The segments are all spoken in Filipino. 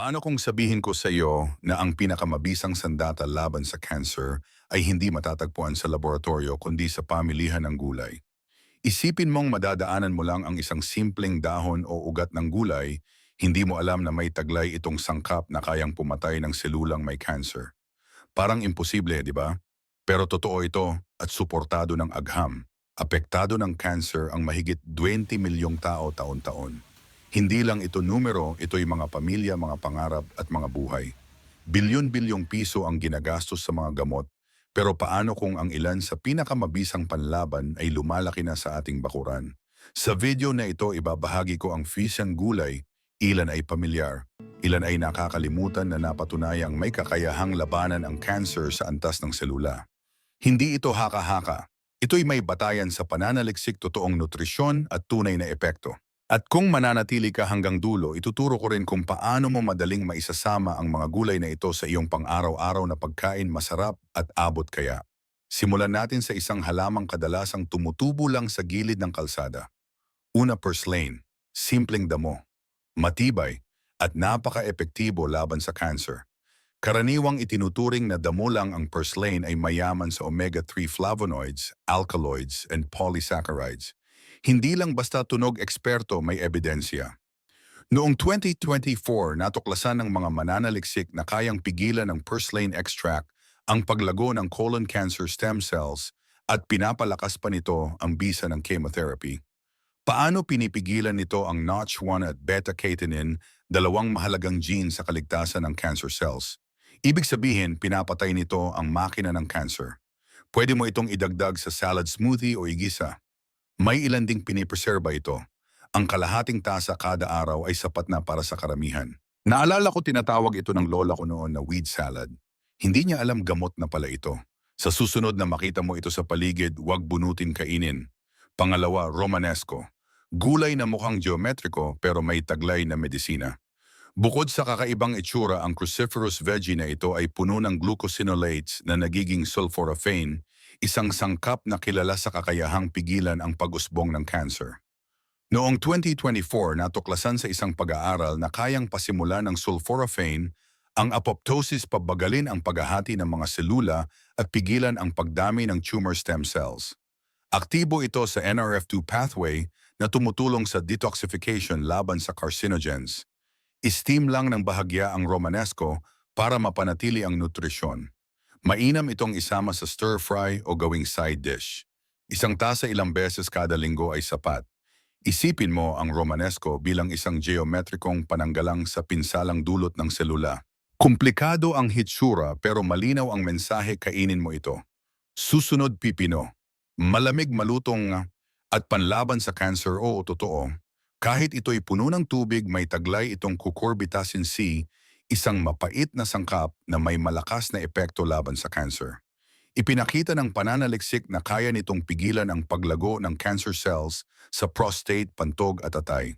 Paano kung sabihin ko sa iyo na ang pinakamabisang sandata laban sa cancer ay hindi matatagpuan sa laboratorio kundi sa pamilihan ng gulay? Isipin mong madadaanan mo lang ang isang simpleng dahon o ugat ng gulay, hindi mo alam na may taglay itong sangkap na kayang pumatay ng selulang may cancer. Parang imposible, di ba? Pero totoo ito at suportado ng agham. Apektado ng cancer ang mahigit 20 milyong tao taon-taon. Hindi lang ito numero, ito'y mga pamilya, mga pangarap at mga buhay. Bilyon-bilyong piso ang ginagastos sa mga gamot, pero paano kung ang ilan sa pinakamabisang panlaban ay lumalaki na sa ating bakuran? Sa video na ito, ibabahagi ko ang fisyang gulay, ilan ay pamilyar, ilan ay nakakalimutan na napatunayang may kakayahang labanan ang cancer sa antas ng selula. Hindi ito haka-haka. Ito'y may batayan sa pananaliksik, totoong nutrisyon at tunay na epekto. At kung mananatili ka hanggang dulo, ituturo ko rin kung paano mo madaling maisasama ang mga gulay na ito sa iyong pang-araw-araw na pagkain, masarap at abot kaya. Simulan natin sa isang halamang kadalasang tumutubo lang sa gilid ng kalsada. Una, purslane. Simpleng damo, matibay at napaka-epektibo laban sa cancer. Karaniwang itinuturing na damo lang ang purslane ay mayaman sa omega-3 flavonoids, alkaloids, and polysaccharides. Hindi lang basta tunog eksperto, may ebidensya. Noong 2024, natuklasan ng mga mananaliksik na kayang pigilan ng purslane extract ang paglago ng colon cancer stem cells at pinapalakas pa nito ang bisa ng chemotherapy. Paano pinipigilan nito ang Notch1 at beta-catenin, dalawang mahalagang gene sa kaligtasan ng cancer cells? Ibig sabihin, pinapatay nito ang makina ng cancer. Pwede mo itong idagdag sa salad smoothie o igisa. May ilan ding pinipreserba ito. Ang kalahating tasa kada araw ay sapat na para sa karamihan. Naalala ko, tinatawag ito ng lola ko noon na weed salad. Hindi niya alam gamot na pala ito. Sa susunod na makita mo ito sa paligid, huwag bunutin, kainin. Pangalawa, Romanesco. Gulay na mukhang geometriko pero may taglay na medisina. Bukod sa kakaibang itsura, ang cruciferous veggie na ito ay puno ng glucosinolates na nagiging sulforaphane, isang sangkap na kilala sa kakayahang pigilan ang pag-usbong ng cancer. Noong 2024, natuklasan sa isang pag-aaral na kayang pasimulan ng sulforaphane ang apoptosis, pabagalin ang paghahati ng mga selula at pigilan ang pagdami ng tumor stem cells. Aktibo ito sa NRF2 pathway na tumutulong sa detoxification laban sa carcinogens. Steam lang ng bahagya ang Romanesco para mapanatili ang nutrisyon. Mainam itong isama sa stir-fry o gawing side dish. Isang tasa ilang beses kada linggo ay sapat. Isipin mo ang Romanesco bilang isang geometrikong pananggalang sa pinsalang dulot ng selula. Komplikado ang hitsura pero malinaw ang mensahe, kainin mo ito. Susunod, pipino. Malamig, malutong at panlaban sa cancer, oo, totoo. Kahit ito'y puno ng tubig, may taglay itong cucurbitacin C, isang mapait na sangkap na may malakas na epekto laban sa cancer. Ipinakita ng pananaliksik na kaya nitong pigilan ang paglago ng cancer cells sa prostate, pantog at atay.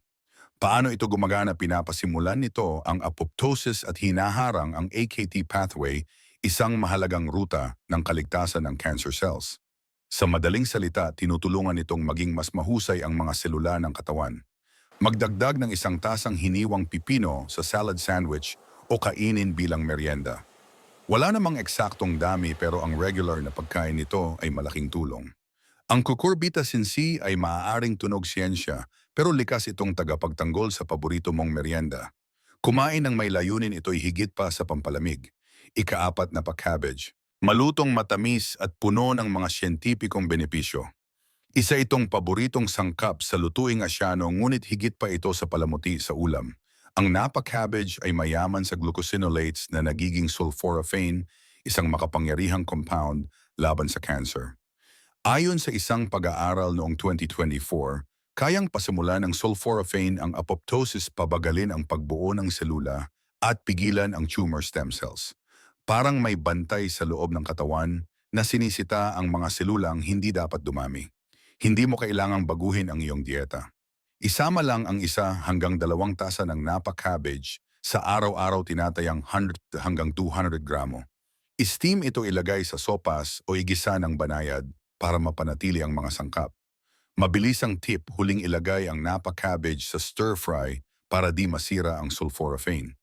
Paano ito gumagana? Pinapasimulan nito ang apoptosis at hinaharang ang AKT pathway, isang mahalagang ruta ng kaligtasan ng cancer cells. Sa madaling salita, tinutulungan nitong maging mas mahusay ang mga selula ng katawan. Magdagdag ng isang tasang hiniwang pipino sa salad sandwich o kainin bilang merienda. Wala namang eksaktong dami pero ang regular na pagkain nito ay malaking tulong. Ang cucurbitacin C ay maaaring tunog siyensya pero likas itong tagapagtanggol sa paborito mong merienda. Kumain ng may layunin, ito'y higit pa sa pampalamig. Ikaapat na pa-cabbage. Malutong, matamis at puno ng mga siyentipikong benepisyo. Isa itong paboritong sangkap sa lutuing Asyano, ngunit higit pa ito sa palamuti sa ulam. Ang napa cabbage ay mayaman sa glucosinolates na nagiging sulforaphane, isang makapangyarihang compound laban sa cancer. Ayon sa isang pag-aaral noong 2024, kayang pasimulan ng sulforaphane ang apoptosis, pabagalin ang pagbuo ng selula at pigilan ang tumor stem cells. Parang may bantay sa loob ng katawan na sinisita ang mga selulang hindi dapat dumami. Hindi mo kailangang baguhin ang iyong dieta. Isama lang ang 1 hanggang 2 tasa ng napa cabbage sa araw-araw, tinatayang 100 hanggang 200 gramo. Steam ito, ilagay sa sopas o igisa ng banayad para mapanatili ang mga sangkap. Mabilisang tip, huling ilagay ang napa cabbage sa stir-fry para di masira ang sulforaphane.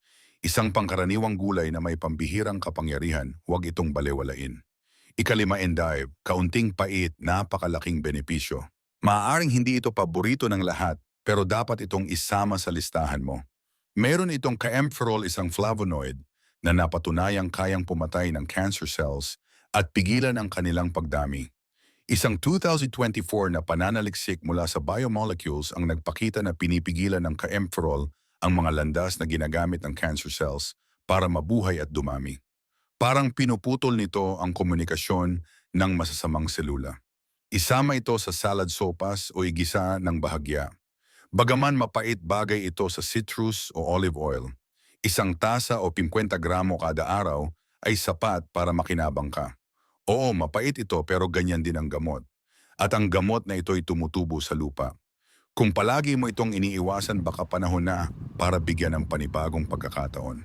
Isang pangkaraniwang gulay na may pambihirang kapangyarihan, huwag itong balewalain. Ikalima, endive, kaunting pait, napakalaking benepisyo. Maaaring hindi ito paborito ng lahat, pero dapat itong isama sa listahan mo. Meron itong caempferol, isang flavonoid na napatunayang kayang pumatay ng cancer cells at pigilan ang kanilang pagdami. Isang 2024 na pananaliksik mula sa biomolecules ang nagpakita na pinipigilan ng caempferol ang mga landas na ginagamit ng cancer cells para mabuhay at dumami. Parang pinuputol nito ang komunikasyon ng masasamang selula. Isama ito sa salad sopas o igisa ng bahagya. Bagaman mapait, bagay ito sa citrus o olive oil. Isang tasa o 50 gramo kada araw ay sapat para makinabang ka. Oo, mapait ito pero ganyan din ang gamot. At ang gamot na ito ay tumutubo sa lupa. Kung palagi mo itong iniiwasan, baka panahon na para bigyan ng panibagong pagkakataon.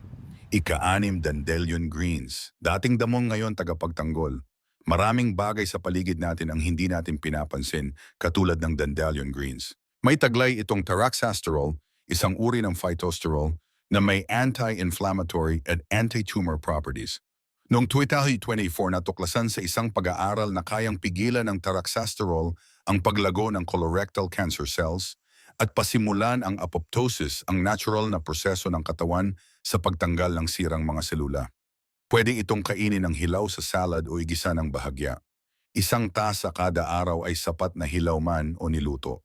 Ika-6, dandelion greens. Dating damong, ngayon tagapagtanggol. Maraming bagay sa paligid natin ang hindi natin pinapansin, katulad ng dandelion greens. May taglay itong taraxasterol, isang uri ng phytosterol, na may anti-inflammatory at anti-tumor properties. Noong 2024, natuklasan sa isang pag-aaral na kayang pigilan ng taraxasterol ang paglago ng colorectal cancer cells at pasimulan ang apoptosis, ang natural na proseso ng katawan sa pagtanggal ng sirang mga selula. Pwede itong kainin ng hilaw sa salad o igisa ng bahagya. Isang tasa kada araw ay sapat na hilaw man o niluto.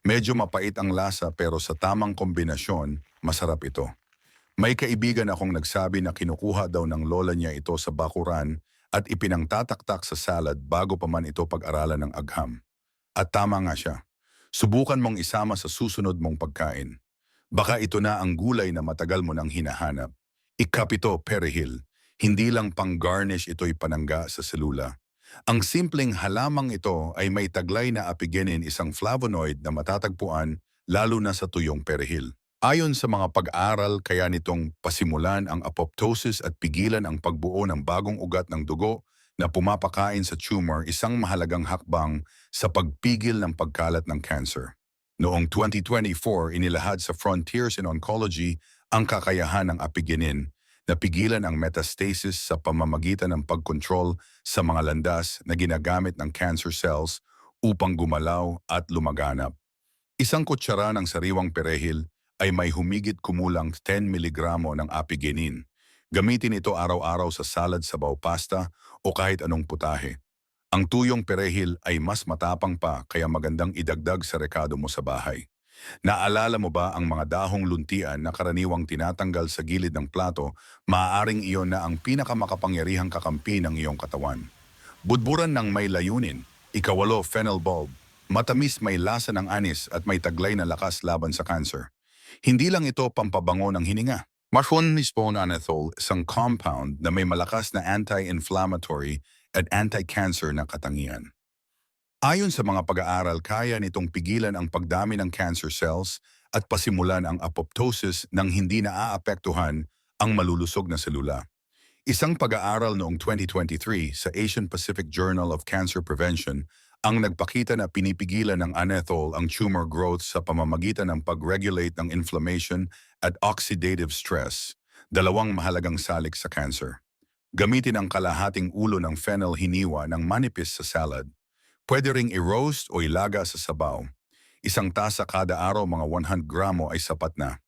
Medyo mapait ang lasa pero sa tamang kombinasyon, masarap ito. May kaibigan akong nagsabi na kinukuha daw ng lola niya ito sa bakuran at ipinangtataktak sa salad bago pa man ito pag-aralan ng agham. At tama nga siya. Subukan mong isama sa susunod mong pagkain. Baka ito na ang gulay na matagal mo nang hinahanap. Ikapito, perihil. Hindi lang pang-garnish, ito'y panangga sa selula. Ang simpleng halamang ito ay may taglay na apigenin, isang flavonoid na matatagpuan lalo na sa tuyong perihil. Ayon sa mga pag-aaral, kaya nitong pasimulan ang apoptosis at pigilan ang pagbuo ng bagong ugat ng dugo na pumapakain sa tumor, isang mahalagang hakbang sa pagpigil ng pagkalat ng cancer. Noong 2024, inilahad sa Frontiers in Oncology ang kakayahan ng apigenin na pigilan ang metastasis sa pamamagitan ng pagkontrol sa mga landas na ginagamit ng cancer cells upang gumalaw at lumaganap. Isang kutsara ng sariwang perehil ay may humigit kumulang 10 miligramo ng apigenin. Gamitin ito araw-araw sa salad, sabaw, pasta o kahit anong putahe. Ang tuyong perehil ay mas matapang pa, kaya magandang idagdag sa rekado mo sa bahay. Naalala mo ba ang mga dahong luntian na karaniwang tinatanggal sa gilid ng plato? Maaaring iyon na ang pinakamakapangyarihang kakampi ng iyong katawan. Budburan ng may layunin. Ikawalo, fennel bulb. Matamis, may lasa ng anis at may taglay na lakas laban sa cancer. Hindi lang ito pampabango ng hininga. Marfonispone-anethol, isang compound na may malakas na anti-inflammatory at anti-cancer na katangian. Ayon sa mga pag-aaral, kaya nitong pigilan ang pagdami ng cancer cells at pasimulan ang apoptosis nang hindi naaapektuhan ang malulusog na selula. Isang pag-aaral noong 2023 sa Asian Pacific Journal of Cancer Prevention ang nagpakita na pinipigilan ng anethol ang tumor growth sa pamamagitan ng pag-regulate ng inflammation at oxidative stress, dalawang mahalagang salik sa cancer. Gamitin ang kalahating ulo ng fennel hiniwa ng manipis sa salad. Pwede ring i-roast o ilaga sa sabaw. Isang tasa kada araw, mga 100 gramo ay sapat na.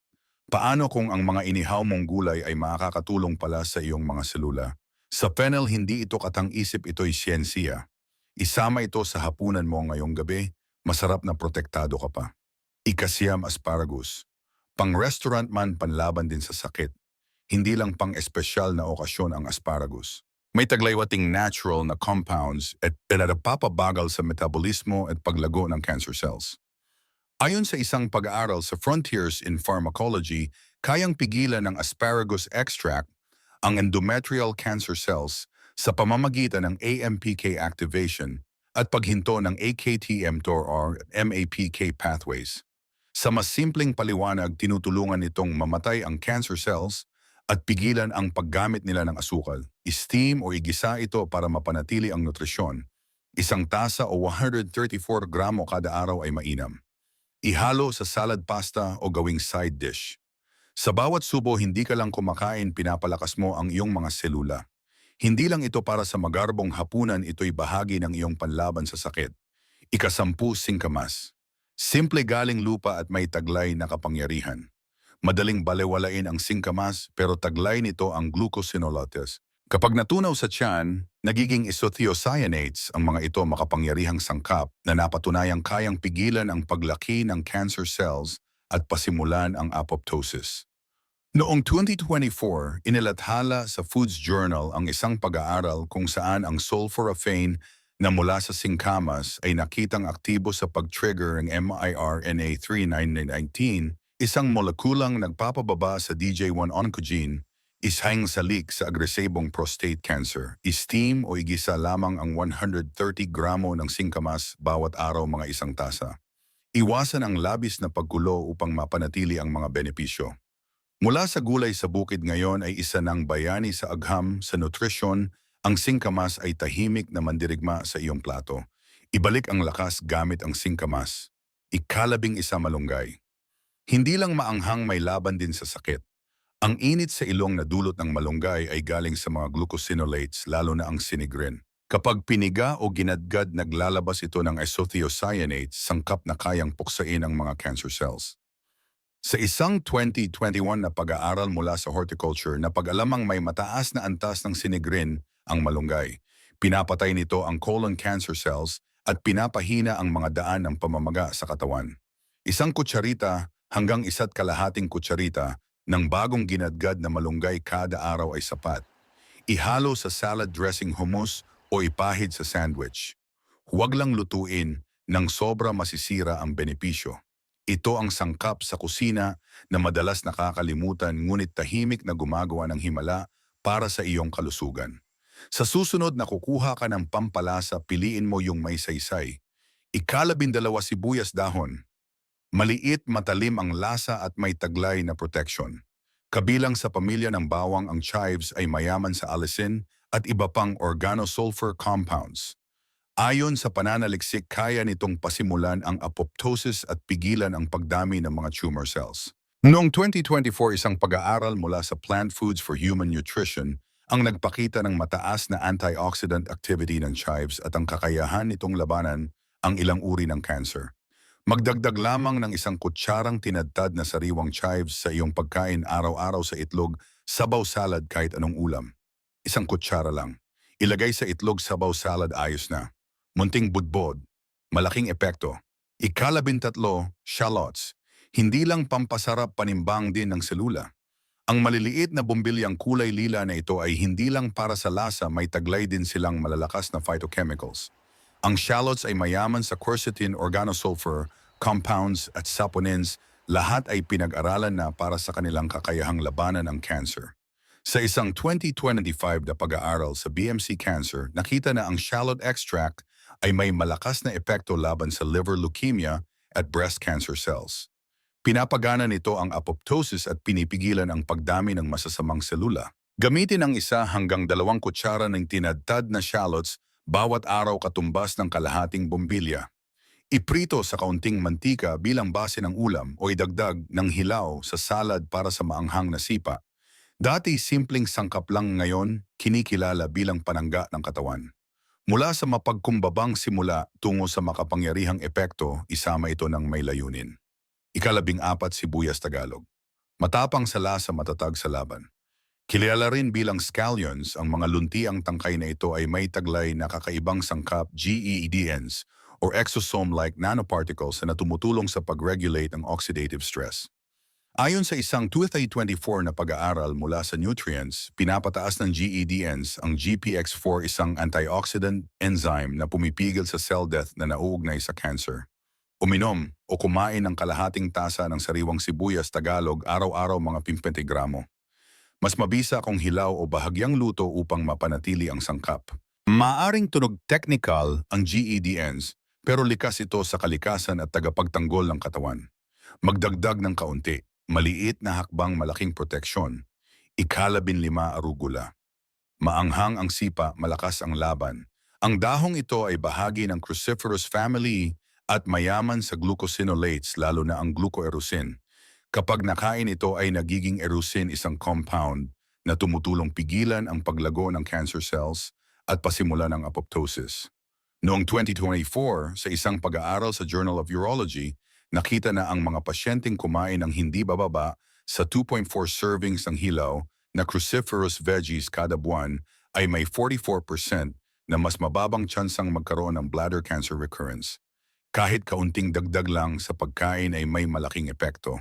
Paano kung ang mga inihaw mong gulay ay makakatulong pala sa iyong mga selula? Sa fennel, hindi ito katang-isip, ito'y siyensiya. Isama ito sa hapunan mo ngayong gabi, masarap na protektado ka pa. Ikasiyam, asparagus. Pang-restaurant man, panlaban din sa sakit. Hindi lang pang-espesyal na okasyon ang asparagus. May taglay-wating natural na compounds at pinadapapabagal sa metabolismo at paglago ng cancer cells. Ayon sa isang pag-aaral sa Frontiers in Pharmacology, kayang pigilan ng asparagus extract ang endometrial cancer cells sa pamamagitan ng AMPK activation at paghinto ng AKT-mTOR or MAPK pathways. Sa mas simpleng paliwanag, tinutulungan nitong mamatay ang cancer cells at pigilan ang paggamit nila ng asukal. Steam o igisa ito para mapanatili ang nutrisyon. Isang tasa o 134 gramo kada araw ay mainam. Ihalo sa salad, pasta o gawing side dish. Sa bawat subo, hindi ka lang kumakain, pinapalakas mo ang iyong mga selula. Hindi lang ito para sa magarbong hapunan, ito'y bahagi ng iyong panlaban sa sakit. Ika-10 singkamas. Simple, galing lupa at may taglay na kapangyarihan. Madaling balewalain ang singkamas pero taglay nito ang glucosinolates. Kapag natunaw sa tiyan, nagiging isothiocyanates ang mga ito, makapangyarihang sangkap na napatunayang kayang pigilan ang paglaki ng cancer cells at pasimulan ang apoptosis. Noong 2024, inilathala sa Foods Journal ang isang pag-aaral kung saan ang sulforaphane na mula sa singkamas ay nakitang aktibo sa pag-trigger ng miRNA-3 1919, isang molekulang nagpapababa sa DJ1 oncogene, isang salik sa agresibong prostate cancer. Steam o igisa lamang ang 130 gramo ng singkamas bawat araw, mga 1 tasa. Iwasan ang labis na paggulo upang mapanatili ang mga benepisyo. Mula sa gulay sa bukid, ngayon ay isa ng bayani sa agham sa nutrisyon. Ang singkamas ay tahimik na mandirigma sa iyong plato. Ibalik ang lakas gamit ang singkamas. Ika-11 malunggay. Hindi lang maanghang, may laban din sa sakit. Ang init sa ilong na dulot ng malunggay ay galing sa mga glucosinolates, lalo na ang sinigrin. Kapag piniga o ginadgad, naglalabas ito ng isothiocyanates, sangkap na kayang puksain ang mga cancer cells. Sa isang 2021 na pag-aaral mula sa horticulture, napag-alamang may mataas na antas ng sinigrin ang malunggay. Pinapatay nito ang colon cancer cells at pinapahina ang mga daan ng pamamaga sa katawan. 1 kutsarita hanggang 1.5 kutsarita ng bagong ginadgad na malunggay kada araw ay sapat. Ihalo sa salad dressing, hummus o ipahid sa sandwich. Huwag lang lutuin, nang sobra masisira ang benepisyo. Ito ang sangkap sa kusina na madalas nakakalimutan, ngunit tahimik na gumagawa ng himala para sa iyong kalusugan. Sa susunod na kukuha ka ng pampalasa, piliin mo yung may saysay. Ika-12 sibuyas dahon. Maliit, matalim ang lasa at may taglay na protection. Kabilang sa pamilya ng bawang, ang chives ay mayaman sa allicin at iba pang organosulfur compounds. Ayon sa pananaliksik, kaya nitong pasimulan ang apoptosis at pigilan ang pagdami ng mga tumor cells. Noong 2024, isang pag-aaral mula sa Plant Foods for Human Nutrition ang nagpakita ng mataas na antioxidant activity ng chives at ang kakayahan nitong labanan ang ilang uri ng cancer. Magdagdag lamang ng 1 kutsarang tinadtad na sariwang chives sa iyong pagkain araw-araw, sa itlog, sabaw, salad, kahit anong ulam. 1 kutsara lang. Ilagay sa itlog, sabaw, salad, ayos na. Munting budbod, malaking epekto. Ika-13, shallots. Hindi lang pampasarap, panimbang din ng selula. Ang maliliit na bumbilyang kulay lila na ito ay hindi lang para sa lasa, may taglay din silang malalakas na phytochemicals. Ang shallots ay mayaman sa quercetin, organosulfur, compounds at saponins, lahat ay pinag-aralan na para sa kanilang kakayahang labanan ang cancer. Sa isang 2025 na pag-aaral sa BMC Cancer, nakita na ang shallot extract ay may malakas na epekto laban sa liver leukemia at breast cancer cells. Pinapagana nito ang apoptosis at pinipigilan ang pagdami ng masasamang selula. Gamitin ang 1 hanggang 2 kutsara ng tinadtad na shallots bawat araw, katumbas ng kalahating bombilya. Iprito sa kaunting mantika bilang base ng ulam o idagdag ng hilaw sa salad para sa maanghang na sipa. Dati simpleng sangkap lang, ngayon kinikilala bilang panangga ng katawan. Mula sa mapagkumbabang simula tungo sa makapangyarihang epekto, isama ito ng may layunin. Ika-14, sibuyas Tagalog. Matapang sa lasa, matatag sa laban. Kilala rin bilang scallions, ang mga luntiang tangkay na ito ay may taglay na kakaibang sangkap, GEDNs, or exosome-like nanoparticles na tumutulong sa pag-regulate ng oxidative stress. Ayon sa isang 2024 na pag-aaral mula sa Nutrients, pinapataas ng GEDNs ang GPX4, isang antioxidant enzyme na pumipigil sa cell death na nauugnay sa cancer. Uminom o kumain ng kalahating tasa ng sariwang sibuyas Tagalog araw-araw, mga 50 gramo. Mas mabisa kung hilaw o bahagyang luto upang mapanatili ang sangkap. Maaring tunog technical ang GEDNs, pero likas ito sa kalikasan at tagapagtanggol ng katawan. Magdagdag ng kaunti. Maliit na hakbang, malaking proteksyon. Ika-15, arugula. Maanghang ang sipa, malakas ang laban. Ang dahong ito ay bahagi ng cruciferous family at mayaman sa glucosinolates, lalo na ang glucoerosin. Kapag nakain ito ay nagiging erusin, isang compound na tumutulong pigilan ang paglago ng cancer cells at pasimula ng apoptosis. Noong 2024, sa isang pag-aaral sa Journal of Urology, nakita na ang mga pasyenteng kumain ng hindi bababa sa 2.4 servings ng hilaw na cruciferous veggies kada buwan ay may 44% na mas mababang tsansang magkaroon ng bladder cancer recurrence. Kahit kaunting dagdag lang sa pagkain ay may malaking epekto.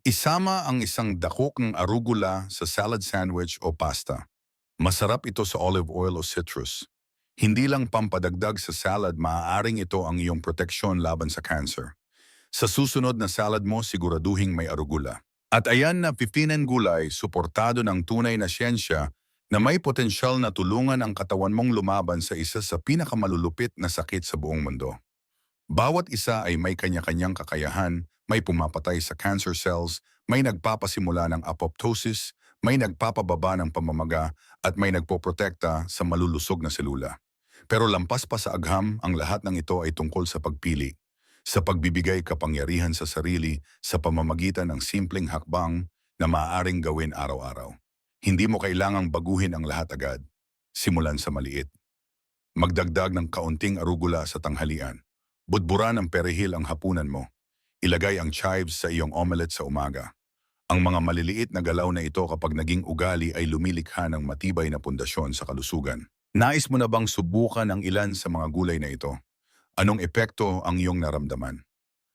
Isama ang isang dakok ng arugula sa salad sandwich o pasta. Masarap ito sa olive oil o citrus. Hindi lang pampadagdag sa salad, maaaring ito ang iyong proteksyon laban sa cancer. Sa susunod na salad mo, siguraduhing may arugula. At ayan na 15 gulay, suportado ng tunay na siyensya na may potensyal na tulungan ang katawan mong lumaban sa isa sa pinakamalulupit na sakit sa buong mundo. Bawat isa ay may kanya-kanyang kakayahan, may pumapatay sa cancer cells, may nagpapasimula ng apoptosis, may nagpapababa ng pamamaga, at may nagpoprotekta sa malulusog na selula. Pero lampas pa sa agham, ang lahat ng ito ay tungkol sa pagpili, sa pagbibigay kapangyarihan sa sarili sa pamamagitan ng simpleng hakbang na maaaring gawin araw-araw. Hindi mo kailangang baguhin ang lahat agad. Simulan sa maliit. Magdagdag ng kaunting arugula sa tanghalian. Budburan ng perihil ang hapunan mo. Ilagay ang chives sa iyong omelette sa umaga. Ang mga maliliit na galaw na ito kapag naging ugali ay lumilikha ng matibay na pundasyon sa kalusugan. Nais mo na bang subukan ang ilan sa mga gulay na ito? Anong epekto ang iyong naramdaman?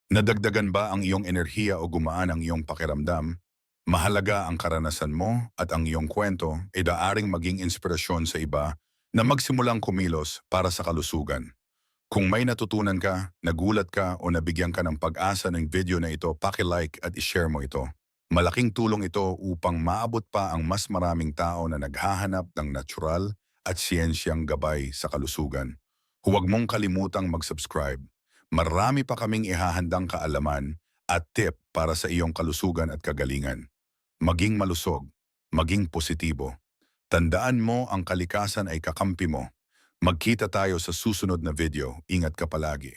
Nadagdagan ba ang iyong enerhiya o gumaan ang iyong pakiramdam? Mahalaga ang karanasan mo at ang iyong kwento ay daaring maging inspirasyon sa iba na magsimulang kumilos para sa kalusugan. Kung may natutunan ka, nagulat ka o nabigyan ka ng pag-asa ng video na ito, paki-like at i-share mo ito. Malaking tulong ito upang maabot pa ang mas maraming tao na naghahanap ng natural at siyensyang gabay sa kalusugan. Huwag mong kalimutang mag-subscribe. Marami pa kaming ihahandang kaalaman at tip para sa iyong kalusugan at kagalingan. Maging malusog, maging positibo. Tandaan mo ang kalikasan ay kakampi mo. Magkita tayo sa susunod na video. Ingat ka palagi.